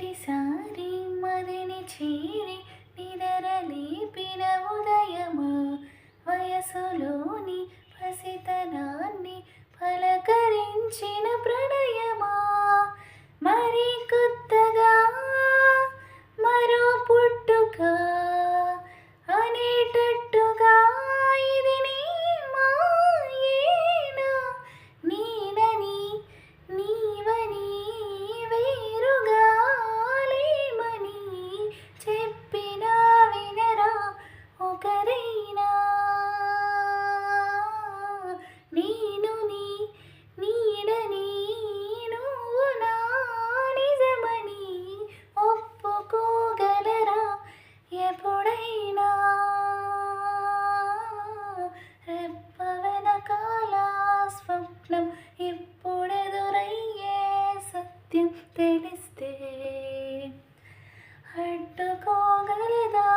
మొదటిసారి మదిని చేరి నిదరలేపిన ఉదయమా, వయసులోని పసితనాన్ని పలకరించిన ప్రణయమా, మరి కొత్తగా మరో పుట్టుక అనేటట్టుగా ఇది నీ మాయేనా, నేనని నీవని వేరుగా లేమని చెప్పినా వినరా ఒకరైనా, నేను నీ నీడని నువ్వు నా నిజమని ఒప్పుకోగలరా ఎప్పుడైనా, రెప్పవెనకాల స్వప్నం ఇప్పుడెదురయ్యే సత్యం తెలిస్తే అడ్డుకోగలదా